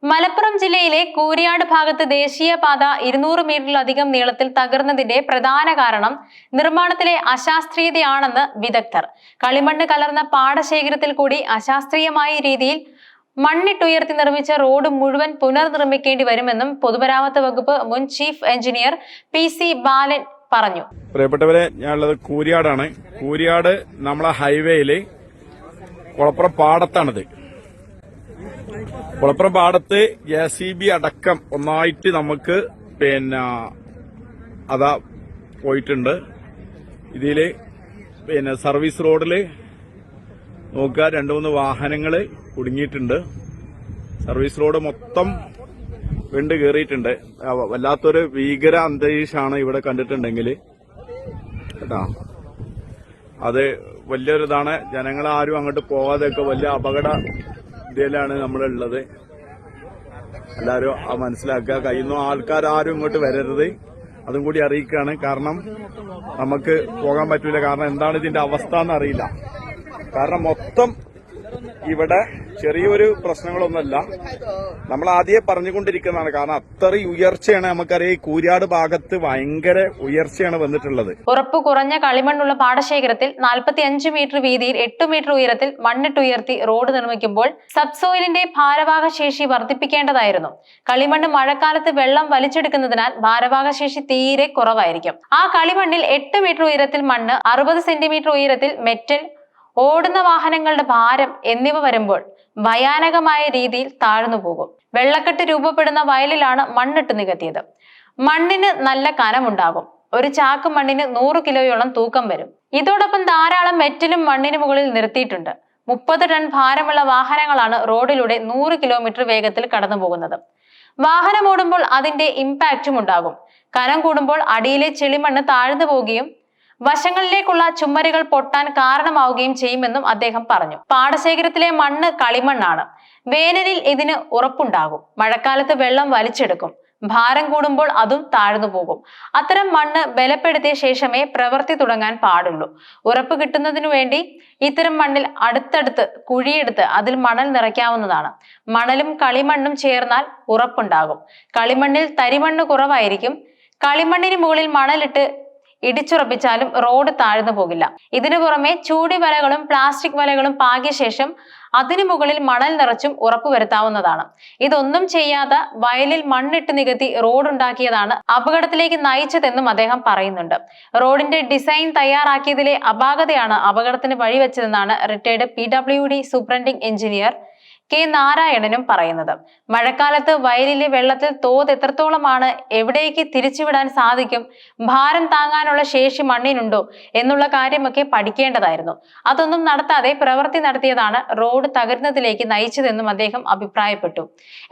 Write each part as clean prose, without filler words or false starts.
മലപ്പുറം ജില്ലയിലെ കൂരിയാട് ഭാഗത്ത് ദേശീയപാത 200 മീറ്ററിലധികം നീളത്തിൽ തകർന്നതിന്റെ പ്രധാന കാരണം നിർമ്മാണത്തിലെ അശാസ്ത്രീയതയാണെന്ന് വിദഗ്ധർ. കളിമണ്ണ് കലർന്ന പാടശേഖരത്തിൽ കൂടി അശാസ്ത്രീയമായ രീതിയിൽ മണ്ണിട്ടുയർത്തി നിർമ്മിച്ച റോഡ് മുഴുവൻ പുനർനിർമ്മിക്കേണ്ടി വരുമെന്നും പൊതുമരാമത്ത് വകുപ്പ് മുൻ ചീഫ് എഞ്ചിനീയർ PC ബാലൻ പറഞ്ഞു. പ്രിയപ്പെട്ടവരെ, ഞാനുള്ളത് കൂരിയാടാണ്. കൂരിയാട് നമ്മളെ ഹൈവേയില് കുളപ്പുറം പാടത്താണിത്. കുളപ്പുറം പാടത്ത് JCB അടക്കം ഒന്നായിട്ട് നമുക്ക് അതാ പോയിട്ടുണ്ട്. ഇതില് സർവീസ് റോഡില് നോക്കുക, 2-3 വാഹനങ്ങള് കുടുങ്ങിയിട്ടുണ്ട്. സർവീസ് റോഡ് മൊത്തം വിണ്ട് കയറിയിട്ടുണ്ട്. വല്ലാത്തൊരു ഭീകര അന്തരീക്ഷമാണ് ഇവിടെ കണ്ടിട്ടുണ്ടെങ്കിൽ കേട്ടാ. അത് വലിയൊരിതാണ്. ജനങ്ങളാരും അങ്ങോട്ട് പോകാതെയൊക്കെ വലിയ അപകട ഇതിലാണ് നമ്മളുള്ളത്. എല്ലാവരും മനസ്സിലാക്കുക. കഴിയുന്ന ആൾക്കാരും ഇങ്ങോട്ട് വരരുത്, അതും കൂടി അറിയിക്കുകയാണ്. കാരണം നമുക്ക് പോകാൻ പറ്റൂല. കാരണം എന്താണ് ഇതിന്റെ അവസ്ഥ എന്നറിയില്ല. കാരണം മൊത്തം ഇവിടെ ചെറിയൊരു പ്രശ്നങ്ങളൊന്നുമല്ല, നമ്മൾ ആദ്യമേ പറഞ്ഞുകൊണ്ടിരിക്കുന്നതാണ്. കാരണം അത്രയും ഉയർച്ചയാണ്. നമുക്കറിയാം, ഈ കൂരിയാട് ഭാഗത്ത് ഭയങ്കര ഉയർച്ചയാണ് വന്നിട്ടുള്ളത്. ഉറപ്പ് കുറഞ്ഞ കളിമണ്ണുള്ള പാടശേഖരത്തിൽ 45 മീറ്റർ വീതിയിൽ 8 മീറ്റർ ഉയരത്തിൽ മണ്ണിട്ടുയർത്തി റോഡ് നിർമ്മിക്കുമ്പോൾ സബ്സോയിലിന്റെ ഭാരവാഹ ശേഷി വർദ്ധിപ്പിക്കേണ്ടതായിരുന്നു. കളിമണ്ണ് മഴക്കാലത്ത് വെള്ളം വലിച്ചെടുക്കുന്നതിനാൽ ഭാരവാഹ ശേഷി തീരെ കുറവായിരിക്കും. ആ കളിമണ്ണിൽ 8 മീറ്റർ ഉയരത്തിൽ മണ്ണ്, 60 സെന്റിമീറ്റർ ഉയരത്തിൽ മെറ്റൽ, ഓടുന്ന വാഹനങ്ങളുടെ ഭാരം എന്നിവ വരുമ്പോൾ ഭയാനകമായ രീതിയിൽ താഴ്ന്നു പോകും. വെള്ളക്കെട്ട് രൂപപ്പെടുന്ന വയലിലാണ് മണ്ണിട്ട് നികത്തിയത്. മണ്ണിന് നല്ല കനമുണ്ടാകും. ഒരു ചാക്ക് മണ്ണിന് 100 കിലോയോളം തൂക്കം വരും. ഇതോടൊപ്പം ധാരാളം മെറ്റലും മണ്ണിന് മുകളിൽ നിർത്തിയിട്ടുണ്ട്. 30 ടൺ ഭാരമുള്ള വാഹനങ്ങളാണ് റോഡിലൂടെ 100 കിലോമീറ്റർ വേഗത്തിൽ കടന്നു പോകുന്നത്. വാഹനം ഓടുമ്പോൾ അതിന്റെ ഇമ്പാക്റ്റും ഉണ്ടാകും. കനം കൂടുമ്പോൾ അടിയിലെ ചെളിമണ്ണ് താഴ്ന്നു പോവുകയും വശങ്ങളിലേക്കുള്ള ചുമരുകൾ പൊട്ടാൻ കാരണമാവുകയും ചെയ്യുമെന്നും അദ്ദേഹം പറഞ്ഞു. പാടശേഖരത്തിലെ മണ്ണ് കളിമണ്ണാണ്. വേനലിൽ ഇതിന് ഉറപ്പുണ്ടാകും. മഴക്കാലത്ത് വെള്ളം വലിച്ചെടുക്കും. ഭാരം കൂടുമ്പോൾ അതും താഴ്ന്നു പോകും. അത്തരം മണ്ണ് ബലപ്പെടുത്തിയ ശേഷമേ പ്രവൃത്തി തുടങ്ങാൻ പാടുള്ളൂ. ഉറപ്പ് കിട്ടുന്നതിനു വേണ്ടി ഇത്തരം മണ്ണിൽ അടുത്തടുത്ത് കുഴിയെടുത്ത് അതിൽ മണൽ നിറയ്ക്കാവുന്നതാണ്. മണലും കളിമണ്ണും ചേർന്നാൽ ഉറപ്പുണ്ടാകും. കളിമണ്ണിൽ തരിമണ്ണ് കുറവായിരിക്കും. കളിമണ്ണിന് മുകളിൽ മണലിട്ട് ഇടിച്ചുറപ്പിച്ചാലും റോഡ് താഴ്ന്നു പോകില്ല. ഇതിനു പുറമെ ചൂടി വലകളും പ്ലാസ്റ്റിക് വലകളും പാകിയ ശേഷം അതിനു മുകളിൽ മണൽ നിറച്ചും ഉറപ്പുവരുത്താവുന്നതാണ്. ഇതൊന്നും ചെയ്യാതെ വയലിൽ മണ്ണിട്ട് നികത്തി റോഡുണ്ടാക്കിയതാണ് അപകടത്തിലേക്ക് നയിച്ചതെന്നും അദ്ദേഹം പറയുന്നുണ്ട്. റോഡിന്റെ ഡിസൈൻ തയ്യാറാക്കിയതിലെ അപാകതയാണ് അപകടത്തിന് വഴിവെച്ചതെന്നാണ് retired PWD superintending engineer K നാരായണനും പറയുന്നത്. മഴക്കാലത്ത് വയലിലെ വെള്ളത്തിൽ തോത് എത്രത്തോളമാണ്, എവിടേക്ക് തിരിച്ചുവിടാൻ സാധിക്കും, ഭാരം താങ്ങാനുള്ള ശേഷി മണ്ണിനുണ്ടോ എന്നുള്ള കാര്യമൊക്കെ പഠിക്കേണ്ടതായിരുന്നു. അതൊന്നും നടത്താതെ പ്രവൃത്തി നടത്തിയതാണ് റോഡ് തകരുന്നതിലേക്ക് നയിച്ചതെന്നും അദ്ദേഹം അഭിപ്രായപ്പെട്ടു.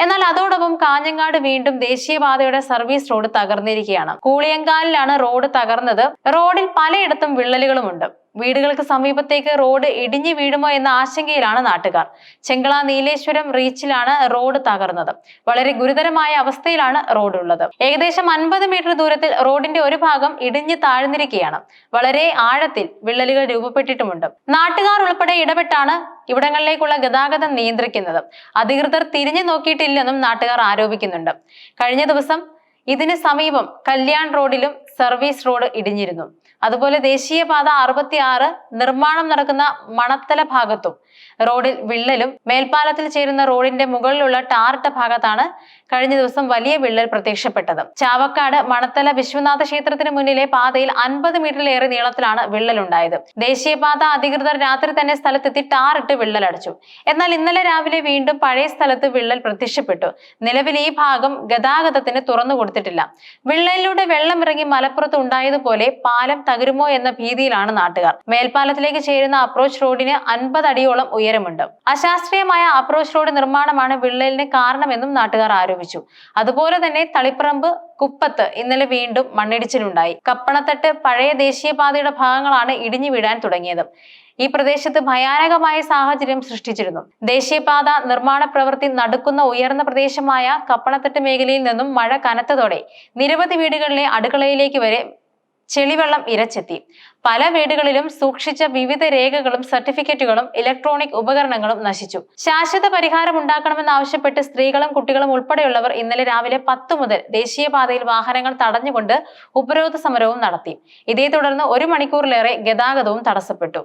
എന്നാൽ അതോടൊപ്പം കാഞ്ഞങ്ങാട് വീണ്ടും ദേശീയപാതയുടെ സർവീസ് റോഡ് തകർന്നിരിക്കുകയാണ്. കൂളിയങ്കാലിലാണ് റോഡ് തകർന്നത്. റോഡിൽ പലയിടത്തും വിള്ളലുകളുമുണ്ട്. വീടുകൾക്ക് സമീപത്തേക്ക് റോഡ് ഇടിഞ്ഞു വീഴുമോ എന്ന ആശങ്കയിലാണ് നാട്ടുകാർ. ചെങ്കള നീലേശ്വരം റീച്ചിലാണ് റോഡ് തകർന്നത്. വളരെ ഗുരുതരമായ അവസ്ഥയിലാണ് റോഡ് ഉള്ളത്. ഏകദേശം 50 മീറ്റർ ദൂരത്തിൽ റോഡിന്റെ ഒരു ഭാഗം ഇടിഞ്ഞു താഴ്ന്നിരിക്കുകയാണ്. വളരെ ആഴത്തിൽ വിള്ളലുകൾ രൂപപ്പെട്ടിട്ടുമുണ്ട്. നാട്ടുകാർ ഉൾപ്പെടെ ഇടപെട്ടാണ് ഇവിടങ്ങളിലേക്കുള്ള ഗതാഗതം നിയന്ത്രിക്കുന്നത്. അധികൃതർ തിരിഞ്ഞു നോക്കിയിട്ടില്ലെന്നും നാട്ടുകാർ ആരോപിക്കുന്നുണ്ട്. കഴിഞ്ഞ ദിവസം ഇതിന് സമീപം കല്യാൺ റോഡിലും സർവീസ് റോഡ് ഇടിഞ്ഞിരുന്നു. അതുപോലെ ദേശീയപാത 66 നിർമ്മാണം നടക്കുന്ന മണത്തല ഭാഗത്തും റോഡിൽ വിള്ളലും, മേൽപ്പാലത്തിൽ ചേരുന്ന റോഡിന്റെ മുകളിലുള്ള ടാറിട്ട ഭാഗത്താണ് കഴിഞ്ഞ ദിവസം വലിയ വിള്ളൽ പ്രത്യക്ഷപ്പെട്ടത്. ചാവക്കാട് മണത്തല വിശ്വനാഥ ക്ഷേത്രത്തിന് മുന്നിലെ പാതയിൽ 50 മീറ്ററിലേറെ നീളത്തിലാണ് വിള്ളലുണ്ടായത്. ദേശീയപാത അധികൃതർ രാത്രി തന്നെ സ്ഥലത്തെത്തി ടാറിട്ട് വിള്ളലടച്ചു. എന്നാൽ ഇന്നലെ രാവിലെ വീണ്ടും പഴയ സ്ഥലത്ത് വിള്ളൽ പ്രത്യക്ഷപ്പെട്ടു. നിലവിൽ ഈ ഭാഗം ഗതാഗതത്തിന് തുറന്നു കൊടുത്തിട്ടില്ല. വിള്ളലിലൂടെ വെള്ളം ഇറങ്ങി മലപ്പുറത്ത് ഉണ്ടായതുപോലെ പാലം തകരുമോ എന്ന ഭീതിയിലാണ് നാട്ടുകാർ. മേൽപ്പാലത്തിലേക്ക് ചേരുന്ന അപ്രോച്ച് റോഡിന് 50 അടിയോളം ഉയരമുണ്ട്. അശാസ്ത്രീയമായ അപ്രോച്ച് റോഡ് നിർമ്മാണമാണ് വിള്ളലിന് കാരണമെന്നും നാട്ടുകാർ ആരോപിച്ചു. അതുപോലെ തന്നെ തളിപ്പറമ്പ് കുപ്പത്ത് ഇന്നലെ വീണ്ടും മണ്ണിടിച്ചിലുണ്ടായി. കപ്പണത്തട്ട് പഴയ ദേശീയപാതയുടെ ഭാഗങ്ങളാണ് ഇടിഞ്ഞു വീഴാൻ തുടങ്ങിയത്. ഈ പ്രദേശത്ത് ഭയാനകമായ സാഹചര്യം സൃഷ്ടിച്ചിരുന്നു. ദേശീയപാത നിർമ്മാണ പ്രവൃത്തി നടക്കുന്ന ഉയർന്ന പ്രദേശമായ കപ്പണത്തട്ട് മേഖലയിൽ നിന്നും മഴ കനത്തതോടെ നിരവധി വീടുകളിലെ അടുക്കളയിലേക്ക് വരെ ചെളിവെള്ളം ഇരച്ചെത്തി. പല വീടുകളിലും സൂക്ഷിച്ച വിവിധ രേഖകളും സർട്ടിഫിക്കറ്റുകളും ഇലക്ട്രോണിക് ഉപകരണങ്ങളും നശിച്ചു. ശാശ്വത പരിഹാരം ഉണ്ടാക്കണമെന്നാവശ്യപ്പെട്ട് സ്ത്രീകളും കുട്ടികളും ഉൾപ്പെടെയുള്ളവർ ഇന്നലെ രാവിലെ 10 മുതൽ ദേശീയപാതയിൽ വാഹനങ്ങൾ തടഞ്ഞുകൊണ്ട് ഉപരോധ സമരവും നടത്തി. ഇതേ തുടർന്ന് 1 മണിക്കൂറിലേറെ ഗതാഗതവും തടസ്സപ്പെട്ടു.